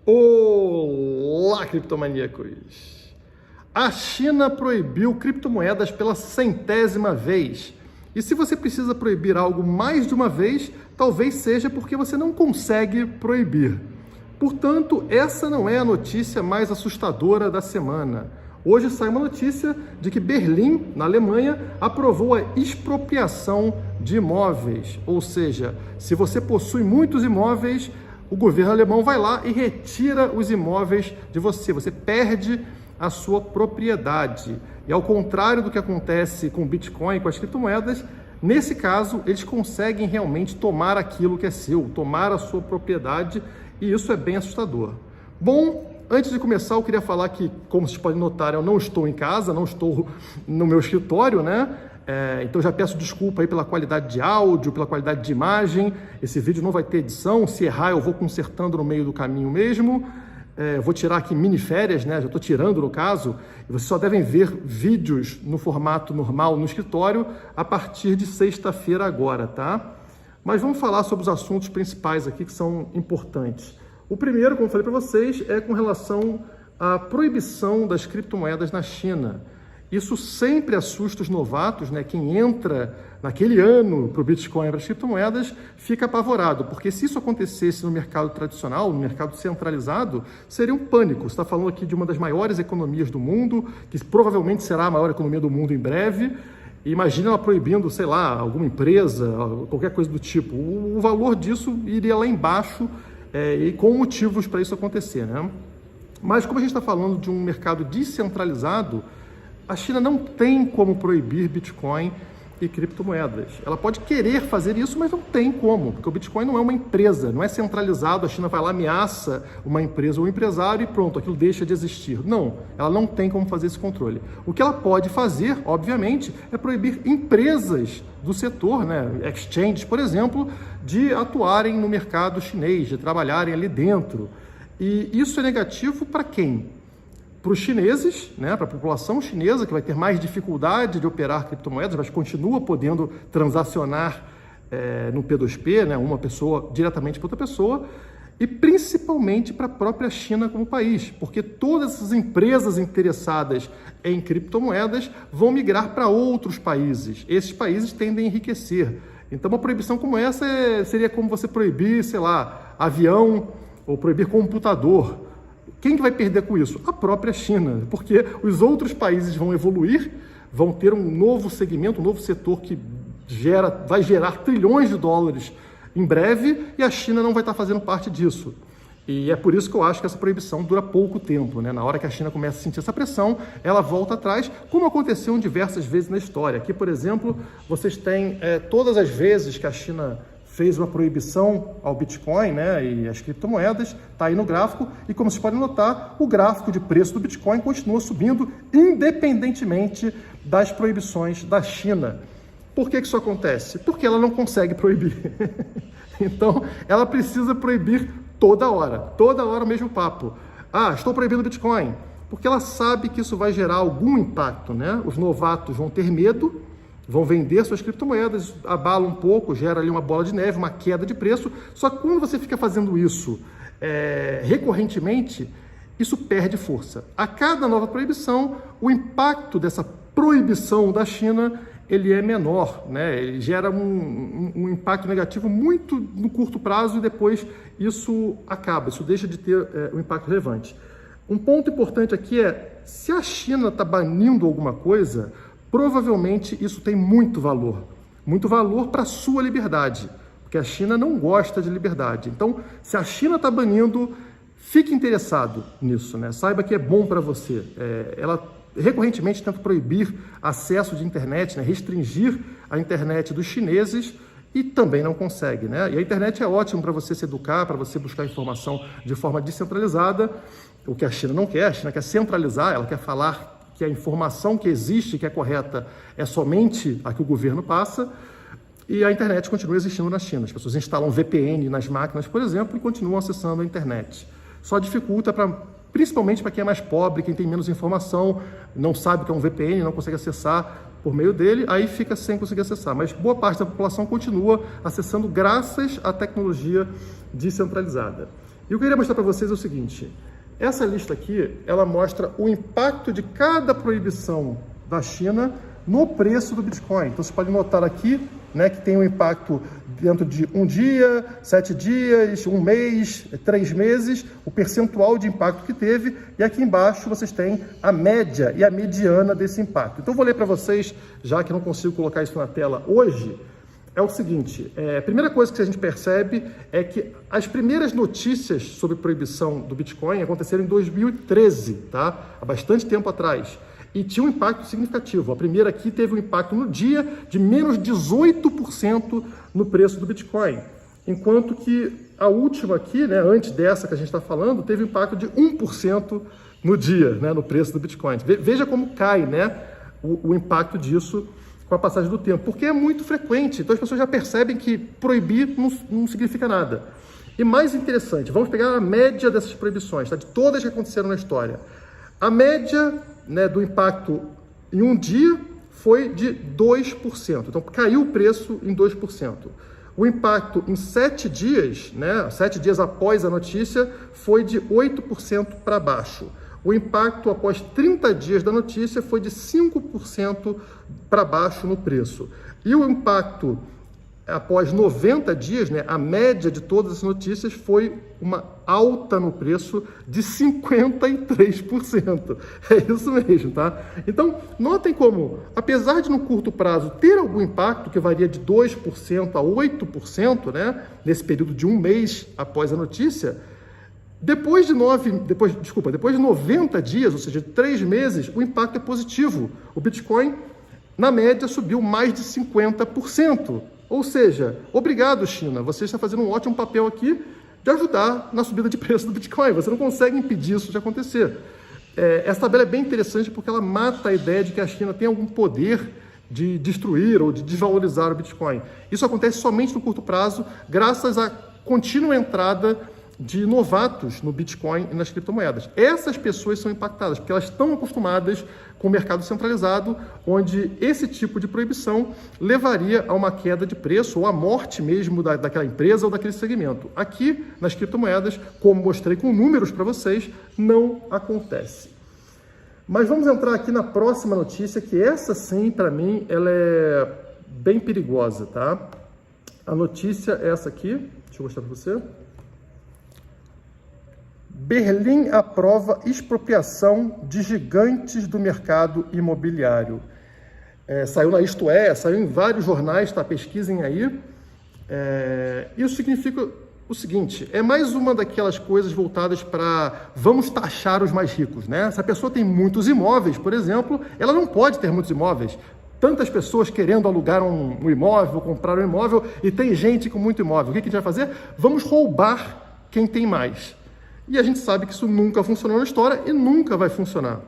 Olá, criptomaníacos! A China proibiu criptomoedas pela 100ª vez. E se você precisa proibir algo mais de uma vez, talvez seja porque você não consegue proibir. Portanto, essa não é a notícia mais assustadora da semana. Hoje sai uma notícia de que Berlim, na Alemanha, aprovou a expropriação de imóveis. Ou seja, se você possui muitos imóveis, o governo alemão vai lá e retira os imóveis de você. Você perde a sua propriedade. E ao contrário do que acontece com o Bitcoin, com as criptomoedas, nesse caso, eles conseguem realmente tomar aquilo que é seu, tomar a sua propriedade, e isso é bem assustador. Bom, antes de começar, eu queria falar que, como vocês podem notar, eu não estou em casa, não estou no meu escritório, né? Então já peço desculpa aí pela qualidade de áudio, pela qualidade de imagem. Esse vídeo não vai ter edição, se errar eu vou consertando no meio do caminho mesmo. Vou tirar aqui mini férias, né? Já estou tirando no caso. E vocês só devem ver vídeos no formato normal no escritório a partir de sexta-feira agora, tá? Mas vamos falar sobre os assuntos principais aqui que são importantes. O primeiro, como eu falei para vocês, é com relação à proibição das criptomoedas na China. Isso sempre assusta os novatos, né? Quem entra naquele ano para o Bitcoin e para as criptomoedas fica apavorado, porque se isso acontecesse no mercado tradicional, no mercado centralizado, seria um pânico. Você está falando aqui de uma das maiores economias do mundo, que provavelmente será a maior economia do mundo em breve. Imagina ela proibindo, sei lá, alguma empresa, qualquer coisa do tipo. O valor disso iria lá embaixo e com motivos para isso acontecer, né? Mas como a gente está falando de um mercado descentralizado, a China não tem como proibir Bitcoin e criptomoedas. Ela pode querer fazer isso, mas não tem como, porque o Bitcoin não é uma empresa, não é centralizado, a China vai lá, ameaça uma empresa ou um empresário e pronto, aquilo deixa de existir. Não, ela não tem como fazer esse controle. O que ela pode fazer, obviamente, é proibir empresas do setor, né, exchanges, por exemplo, de atuarem no mercado chinês, de trabalharem ali dentro. E isso é negativo para quem? Para os chineses, né, para a população chinesa, que vai ter mais dificuldade de operar criptomoedas, mas continua podendo transacionar no P2P, né, uma pessoa diretamente para outra pessoa, e principalmente para a própria China como país, porque todas essas empresas interessadas em criptomoedas vão migrar para outros países. Esses países tendem a enriquecer. Então, uma proibição como essa seria como você proibir, sei lá, avião ou proibir computador. Quem que vai perder com isso? A própria China, porque os outros países vão evoluir, vão ter um novo segmento, um novo setor que vai gerar trilhões de dólares em breve, e a China não vai estar fazendo parte disso. E é por isso que eu acho que essa proibição dura pouco tempo, né? Na hora que a China começa a sentir essa pressão, ela volta atrás, como aconteceu diversas vezes na história. Aqui, por exemplo, vocês têm todas as vezes que a China fez uma proibição ao Bitcoin, né, e as criptomoedas, está aí no gráfico, e como vocês podem notar, o gráfico de preço do Bitcoin continua subindo independentemente das proibições da China. Por que isso acontece? Porque ela não consegue proibir. Então, ela precisa proibir toda hora o mesmo papo. Ah, estou proibindo o Bitcoin, porque ela sabe que isso vai gerar algum impacto, né? Os novatos vão ter medo, vão vender suas criptomoedas, abala um pouco, gera ali uma bola de neve, uma queda de preço. Só que quando você fica fazendo isso recorrentemente, isso perde força. A cada nova proibição, o impacto dessa proibição da China ele é menor, né? Ele gera um impacto negativo muito no curto prazo e depois isso acaba, isso deixa de ter um impacto relevante. Um ponto importante aqui é, se a China está banindo alguma coisa, provavelmente isso tem muito valor para a sua liberdade, porque a China não gosta de liberdade. Então, se a China está banindo, fique interessado nisso, né? Saiba que é bom para você. Ela recorrentemente tenta proibir acesso de internet, né? Restringir a internet dos chineses e também não consegue, né? E a internet é ótimo para você se educar, para você buscar informação de forma descentralizada, o que a China não quer. A China quer centralizar, ela quer falar que a informação que existe, que é correta, é somente a que o governo passa, e a internet continua existindo na China. As pessoas instalam VPN nas máquinas, por exemplo, e continuam acessando a internet. Só dificulta, principalmente para quem é mais pobre, quem tem menos informação, não sabe o que é um VPN, não consegue acessar por meio dele, aí fica sem conseguir acessar. Mas boa parte da população continua acessando graças à tecnologia descentralizada. E eu queria mostrar para vocês o seguinte, essa lista aqui, ela mostra o impacto de cada proibição da China no preço do Bitcoin. Então, você pode notar aqui, né, que tem um impacto dentro de 1 dia, 7 dias, 1 mês, 3 meses, o percentual de impacto que teve, e aqui embaixo vocês têm a média e a mediana desse impacto. Então, eu vou ler para vocês, já que não consigo colocar isso na tela hoje, é o seguinte, a primeira coisa que a gente percebe é que as primeiras notícias sobre proibição do Bitcoin aconteceram em 2013, tá? Há bastante tempo atrás. E tinha um impacto significativo. A primeira aqui teve um impacto no dia de menos 18% no preço do Bitcoin. Enquanto que a última aqui, né, antes dessa que a gente está falando, teve um impacto de 1% no dia, né, no preço do Bitcoin. Veja como cai, né, o impacto disso com a passagem do tempo, porque é muito frequente. Então as pessoas já percebem que proibir não significa nada. E mais interessante, vamos pegar a média dessas proibições, tá, de todas que aconteceram na história. A média, né, do impacto em um dia foi de 2%. Então caiu o preço em 2%. O impacto em 7 dias, né, 7 dias após a notícia, foi de 8% para baixo. O impacto após 30 dias da notícia foi de 5% para baixo no preço. E o impacto após 90 dias, né, a média de todas as notícias foi uma alta no preço de 53%. É isso mesmo, tá? Então, notem como, apesar de no curto prazo ter algum impacto, que varia de 2% a 8%, né, nesse período de um mês após a notícia, depois de 90 dias, ou seja, 3 meses, o impacto é positivo. O Bitcoin, na média, subiu mais de 50%. Ou seja, obrigado, China, você está fazendo um ótimo papel aqui de ajudar na subida de preço do Bitcoin. Você não consegue impedir isso de acontecer. Essa tabela é bem interessante porque ela mata a ideia de que a China tem algum poder de destruir ou de desvalorizar o Bitcoin. Isso acontece somente no curto prazo, graças à contínua entrada de novatos no Bitcoin e nas criptomoedas. Essas pessoas são impactadas, porque elas estão acostumadas com o mercado centralizado, onde esse tipo de proibição levaria a uma queda de preço ou à morte mesmo daquela empresa ou daquele segmento. Aqui, nas criptomoedas, como mostrei com números para vocês, não acontece. Mas vamos entrar aqui na próxima notícia, que essa sim, para mim, ela é bem perigosa, tá? A notícia é essa aqui, deixa eu mostrar para você. Berlim aprova expropriação de gigantes do mercado imobiliário. Saiu na Isto É, saiu em vários jornais, tá? Pesquisem aí. Isso significa o seguinte, é mais uma daquelas coisas voltadas para vamos taxar os mais ricos, né? Se a pessoa tem muitos imóveis, por exemplo, ela não pode ter muitos imóveis. Tantas pessoas querendo alugar um imóvel, comprar um imóvel, e tem gente com muito imóvel. O que a gente vai fazer? Vamos roubar quem tem mais. E a gente sabe que isso nunca funcionou na história e nunca vai funcionar.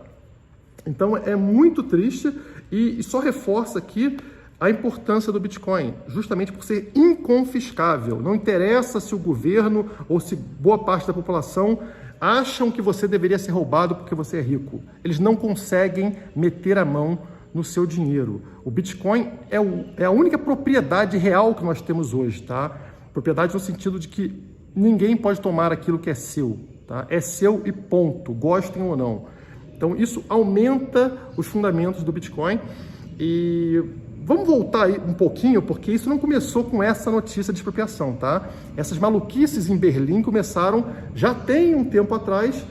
Então é muito triste e só reforça aqui a importância do Bitcoin, justamente por ser inconfiscável. Não interessa se o governo ou se boa parte da população acham que você deveria ser roubado porque você é rico. Eles não conseguem meter a mão no seu dinheiro. O Bitcoin é a única propriedade real que nós temos hoje, tá? Propriedade no sentido de que ninguém pode tomar aquilo que é seu, tá? É seu e ponto, gostem ou não. Então isso aumenta os fundamentos do Bitcoin. E vamos voltar aí um pouquinho, porque isso não começou com essa notícia de expropriação, tá? Essas maluquices em Berlim começaram já tem um tempo atrás.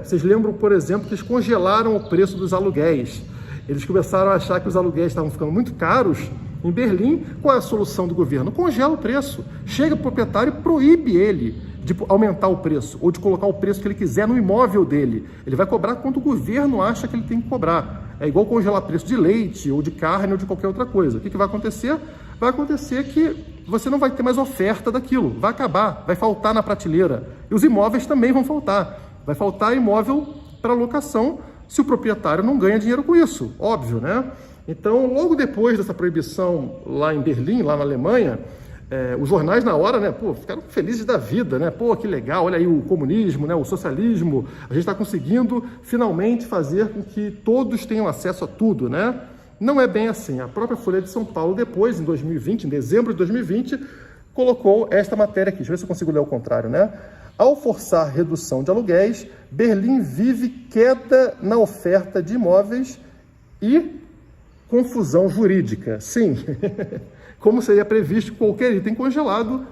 Vocês lembram, por exemplo, que eles congelaram o preço dos aluguéis. Eles começaram a achar que os aluguéis estavam ficando muito caros. Em Berlim, qual é a solução do governo? Congela o preço. Chega o proprietário e proíbe ele de aumentar o preço ou de colocar o preço que ele quiser no imóvel dele. Ele vai cobrar quanto o governo acha que ele tem que cobrar. É igual congelar preço de leite ou de carne ou de qualquer outra coisa. O que vai acontecer? Vai acontecer que você não vai ter mais oferta daquilo. Vai acabar, vai faltar na prateleira. E os imóveis também vão faltar. Vai faltar imóvel para locação se o proprietário não ganha dinheiro com isso. Óbvio, né? Então, logo depois dessa proibição lá em Berlim, lá na Alemanha, os jornais na hora, né, ficaram felizes da vida, né? Que legal, olha aí o comunismo, né, o socialismo, a gente está conseguindo finalmente fazer com que todos tenham acesso a tudo, né? Não é bem assim. A própria Folha de São Paulo, depois, em 2020, em dezembro de 2020, colocou esta matéria aqui. Deixa eu ver se eu consigo ler ao contrário, né? Ao forçar redução de aluguéis, Berlim vive queda na oferta de imóveis e confusão jurídica. Sim, como seria previsto, qualquer item congelado,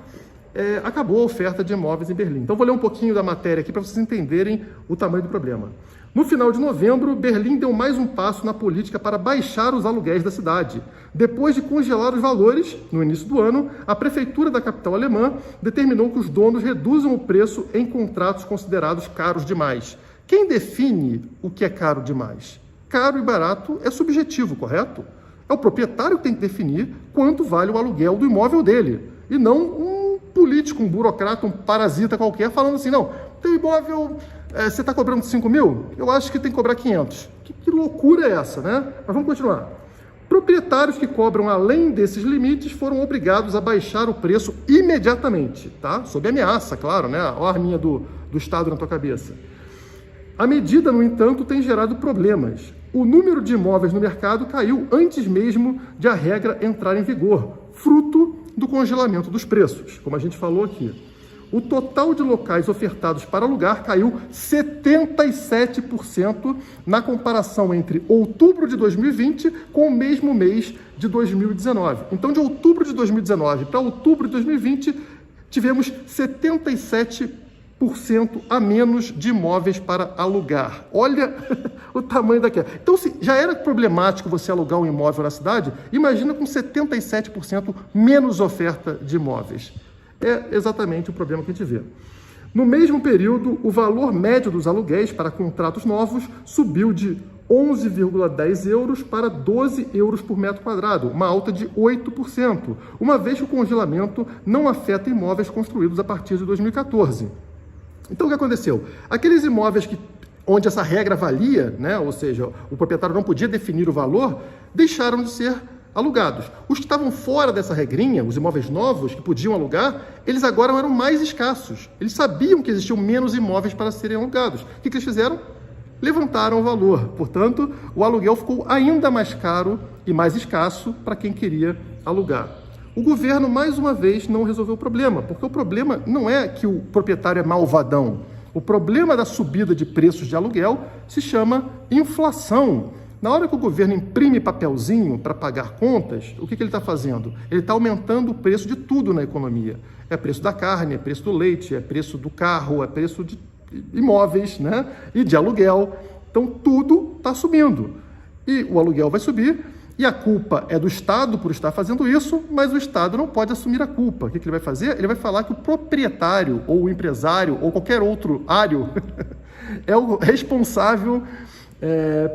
acabou a oferta de imóveis em Berlim. Então, vou ler um pouquinho da matéria aqui para vocês entenderem o tamanho do problema. No final de novembro, Berlim deu mais um passo na política para baixar os aluguéis da cidade. Depois de congelar os valores, no início do ano, a prefeitura da capital alemã determinou que os donos reduzam o preço em contratos considerados caros demais. Quem define o que é caro demais? Caro e barato é subjetivo, correto? É o proprietário que tem que definir quanto vale o aluguel do imóvel dele, e não um político, um burocrata, um parasita qualquer, falando assim, não, teu imóvel, você está cobrando 5 mil? Eu acho que tem que cobrar 500. Que loucura é essa, né? Mas vamos continuar. Proprietários que cobram além desses limites foram obrigados a baixar o preço imediatamente, tá? Sob ameaça, claro, né? Olha a arminha do Estado na tua cabeça. A medida, no entanto, tem gerado problemas. O número de imóveis no mercado caiu antes mesmo de a regra entrar em vigor, fruto do congelamento dos preços, como a gente falou aqui. O total de locais ofertados para alugar caiu 77% na comparação entre outubro de 2020 com o mesmo mês de 2019. Então, de outubro de 2019 para outubro de 2020, tivemos 77% a menos de imóveis para alugar. Olha o tamanho da queda. Então, se já era problemático você alugar um imóvel na cidade, imagina com 77% menos oferta de imóveis. É exatamente o problema que a gente vê. No mesmo período, o valor médio dos aluguéis para contratos novos subiu de 11,10 euros para 12 euros por metro quadrado, uma alta de 8%, uma vez que o congelamento não afeta imóveis construídos a partir de 2014. Então, o que aconteceu? Aqueles imóveis onde essa regra valia, né, ou seja, o proprietário não podia definir o valor, deixaram de ser alugados. Os que estavam fora dessa regrinha, os imóveis novos que podiam alugar, eles agora eram mais escassos. Eles sabiam que existiam menos imóveis para serem alugados. O que eles fizeram? Levantaram o valor. Portanto, o aluguel ficou ainda mais caro e mais escasso para quem queria alugar. O governo, mais uma vez, não resolveu o problema, porque o problema não é que o proprietário é malvadão. O problema da subida de preços de aluguel se chama inflação. Na hora que o governo imprime papelzinho para pagar contas, o que ele está fazendo? Ele está aumentando o preço de tudo na economia. É preço da carne, é preço do leite, é preço do carro, é preço de imóveis, né? E de aluguel. Então, tudo está subindo. E o aluguel vai subir, e a culpa é do Estado por estar fazendo isso, mas o Estado não pode assumir a culpa. O que ele vai fazer? Ele vai falar que o proprietário, ou o empresário, ou qualquer outro ário é o responsável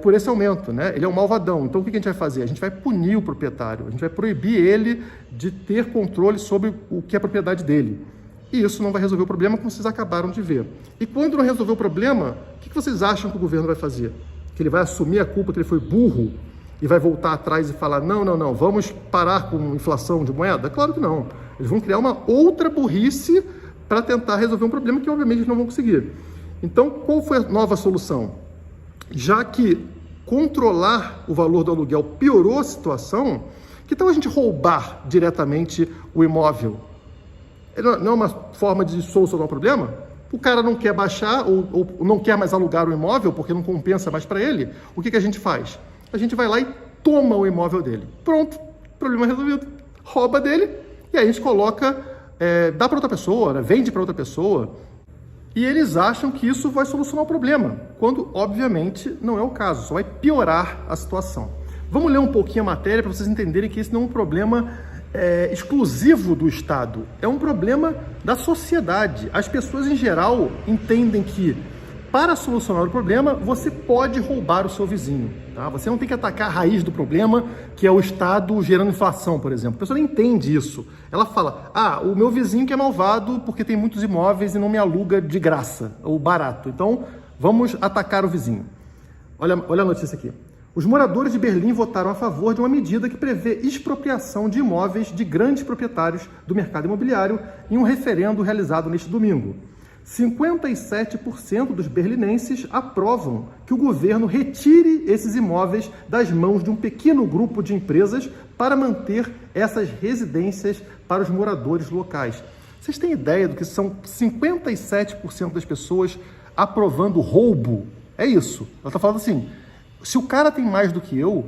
por esse aumento, né? Ele é um malvadão. Então, o que a gente vai fazer? A gente vai punir o proprietário, a gente vai proibir ele de ter controle sobre o que é a propriedade dele. E isso não vai resolver o problema, como vocês acabaram de ver. E quando não resolver o problema, o que vocês acham que o governo vai fazer? Que ele vai assumir a culpa que ele foi burro e vai voltar atrás e falar, não, vamos parar com inflação de moeda? Claro que não. Eles vão criar uma outra burrice para tentar resolver um problema que, obviamente, eles não vão conseguir. Então, qual foi a nova solução? Já que controlar o valor do aluguel piorou a situação, que tal a gente roubar diretamente o imóvel? Não é uma forma de solucionar o problema? O cara não quer baixar ou não quer mais alugar o imóvel porque não compensa mais para ele. O que a gente faz? A gente vai lá e toma o imóvel dele. Pronto, problema resolvido. Rouba dele e aí a gente coloca, dá para outra pessoa, né? Vende para outra pessoa. E eles acham que isso vai solucionar o problema, quando, obviamente, não é o caso, só vai piorar a situação. Vamos ler um pouquinho a matéria para vocês entenderem que esse não é um problema exclusivo do Estado, é um problema da sociedade. As pessoas, em geral, entendem que, para solucionar o problema, você pode roubar o seu vizinho. Tá? Você não tem que atacar a raiz do problema, que é o Estado gerando inflação, por exemplo. A pessoa não entende isso. Ela fala, o meu vizinho que é malvado porque tem muitos imóveis e não me aluga de graça, ou barato. Então, vamos atacar o vizinho. Olha a notícia aqui. Os moradores de Berlim votaram a favor de uma medida que prevê expropriação de imóveis de grandes proprietários do mercado imobiliário em um referendo realizado neste domingo. 57% dos berlinenses aprovam que o governo retire esses imóveis das mãos de um pequeno grupo de empresas para manter essas residências para os moradores locais. Vocês têm ideia do que são 57% das pessoas aprovando roubo? É isso. Ela está falando assim, se o cara tem mais do que eu,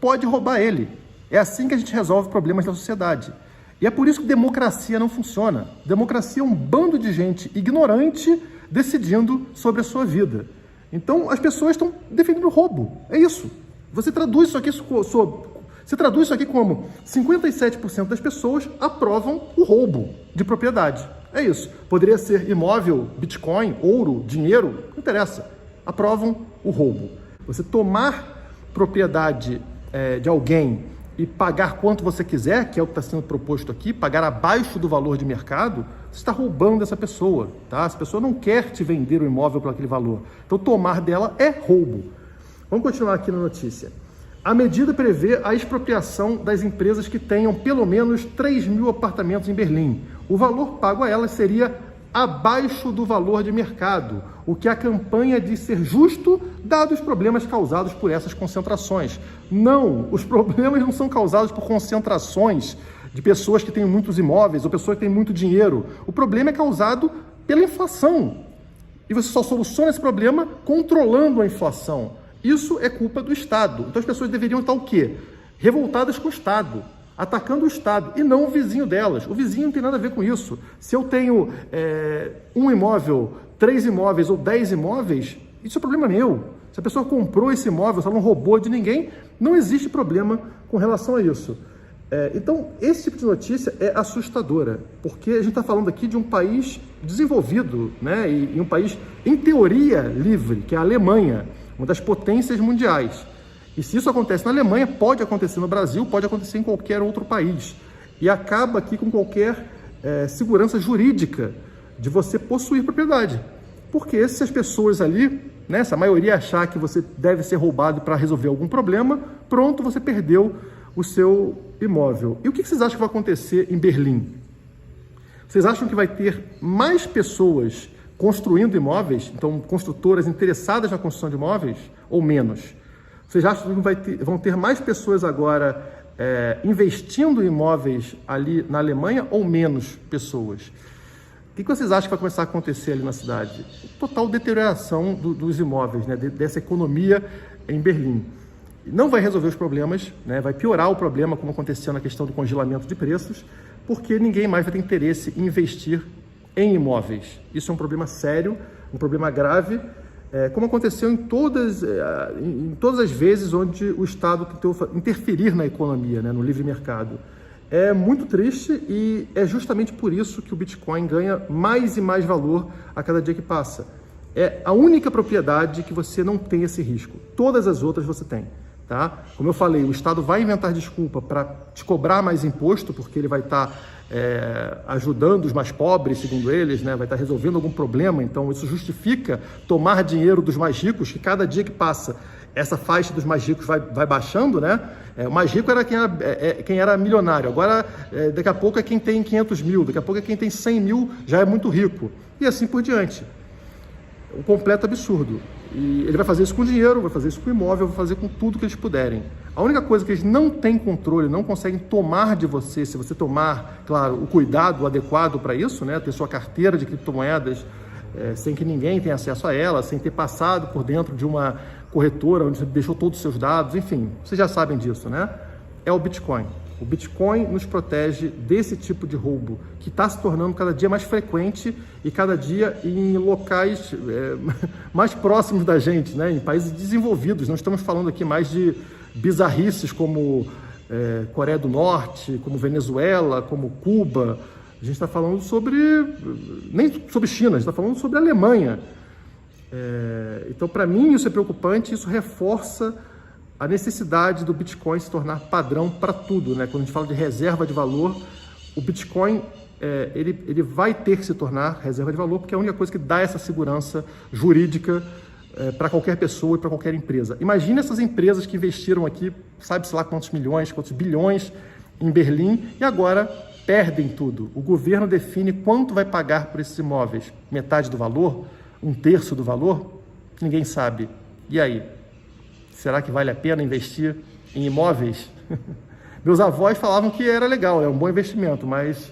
pode roubar ele. É assim que a gente resolve problemas da sociedade. E é por isso que democracia não funciona. Democracia é um bando de gente ignorante decidindo sobre a sua vida. Então, as pessoas estão defendendo roubo. É isso. Você traduz isso aqui como 57% das pessoas aprovam o roubo de propriedade. É isso. Poderia ser imóvel, Bitcoin, ouro, dinheiro, não interessa. Aprovam o roubo. Você tomar propriedade de alguém e pagar quanto você quiser, que é o que está sendo proposto aqui, pagar abaixo do valor de mercado, você está roubando essa pessoa, tá? Essa pessoa não quer te vender o imóvel por aquele valor. Então, tomar dela é roubo. Vamos continuar aqui na notícia. A medida prevê a expropriação das empresas que tenham pelo menos 3.000 apartamentos em Berlim. O valor pago a elas seria abaixo do valor de mercado, o que a campanha diz ser justo, dados os problemas causados por essas concentrações. Não, os problemas não são causados por concentrações de pessoas que têm muitos imóveis ou pessoas que têm muito dinheiro. O problema é causado pela inflação. E você só soluciona esse problema controlando a inflação. Isso é culpa do Estado. Então as pessoas deveriam estar o quê? Revoltadas com o Estado, atacando o Estado e não o vizinho delas. O vizinho não tem nada a ver com isso. Se eu tenho um imóvel, 3 imóveis ou 10 imóveis, isso é problema meu. Se a pessoa comprou esse imóvel, se ela não roubou de ninguém, não existe problema com relação a isso. Então, esse tipo de notícia é assustadora, porque a gente está falando aqui de um país desenvolvido, né? E um país, em teoria, livre, que é a Alemanha, uma das potências mundiais. E se isso acontece na Alemanha, pode acontecer no Brasil, pode acontecer em qualquer outro país. E acaba aqui com qualquer segurança jurídica de você possuir propriedade. Porque se as pessoas ali, né, se a maioria achar que você deve ser roubado para resolver algum problema, pronto, você perdeu o seu imóvel. E o que vocês acham que vai acontecer em Berlim? Vocês acham que vai ter mais pessoas construindo imóveis, então construtoras interessadas na construção de imóveis, ou menos? Vocês acham que vão ter mais pessoas agora investindo em imóveis ali na Alemanha ou menos pessoas? O que vocês acham que vai começar a acontecer ali na cidade? Total deterioração dos imóveis, né? Dessa economia em Berlim. Não vai resolver os problemas, né? Vai piorar o problema, como aconteceu na questão do congelamento de preços, porque ninguém mais vai ter interesse em investir em imóveis. Isso é um problema sério, um problema grave, como aconteceu em todas as vezes onde o Estado tentou interferir na economia, né, no livre mercado. É muito triste e é justamente por isso que o Bitcoin ganha mais e mais valor a cada dia que passa. É a única propriedade que você não tem esse risco. Todas as outras você tem. Tá? Como eu falei, o Estado vai inventar desculpa para te cobrar mais imposto, porque ele vai estar ajudando os mais pobres, segundo eles, né? Vai estar resolvendo algum problema, então isso justifica tomar dinheiro dos mais ricos, que cada dia que passa, essa faixa dos mais ricos vai baixando, né? O mais rico era quem era milionário, agora daqui a pouco é quem tem 500 mil, daqui a pouco é quem tem 100 mil, já é muito rico, e assim por diante. Um completo absurdo. E ele vai fazer isso com dinheiro, vai fazer isso com imóvel, vai fazer com tudo que eles puderem. A única coisa que eles não têm controle, não conseguem tomar de você, se você tomar, claro, o cuidado adequado para isso, né? Ter sua carteira de criptomoedas sem que ninguém tenha acesso a ela, sem ter passado por dentro de uma corretora onde você deixou todos os seus dados, enfim, vocês já sabem disso, né? É o Bitcoin. O Bitcoin nos protege desse tipo de roubo, que está se tornando cada dia mais frequente e cada dia em locais mais próximos da gente, né? Em países desenvolvidos. Não estamos falando aqui mais de bizarrices como Coreia do Norte, como Venezuela, como Cuba. A gente está falando nem sobre China, a gente está falando sobre a Alemanha. Então, para mim, isso é preocupante, isso reforça a necessidade do Bitcoin se tornar padrão para tudo, né? Quando a gente fala de reserva de valor, o Bitcoin ele vai ter que se tornar reserva de valor, porque é a única coisa que dá essa segurança jurídica para qualquer pessoa e para qualquer empresa. Imagina essas empresas que investiram aqui, sabe-se lá quantos milhões, quantos bilhões em Berlim e agora perdem tudo. O governo define quanto vai pagar por esses imóveis. Metade do valor? 1/3 do valor? Ninguém sabe. E aí? Será que vale a pena investir em imóveis? Meus avós falavam que era legal, é um bom investimento, mas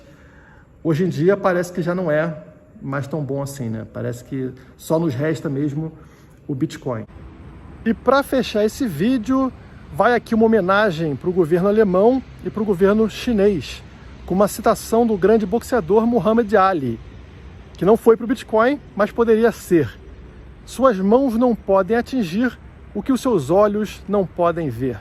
hoje em dia parece que já não é mais tão bom assim, né? Parece que só nos resta mesmo o Bitcoin. E para fechar esse vídeo, vai aqui uma homenagem para o governo alemão e para o governo chinês, com uma citação do grande boxeador Muhammad Ali, que não foi para o Bitcoin, mas poderia ser. Suas mãos não podem atingir o que os seus olhos não podem ver.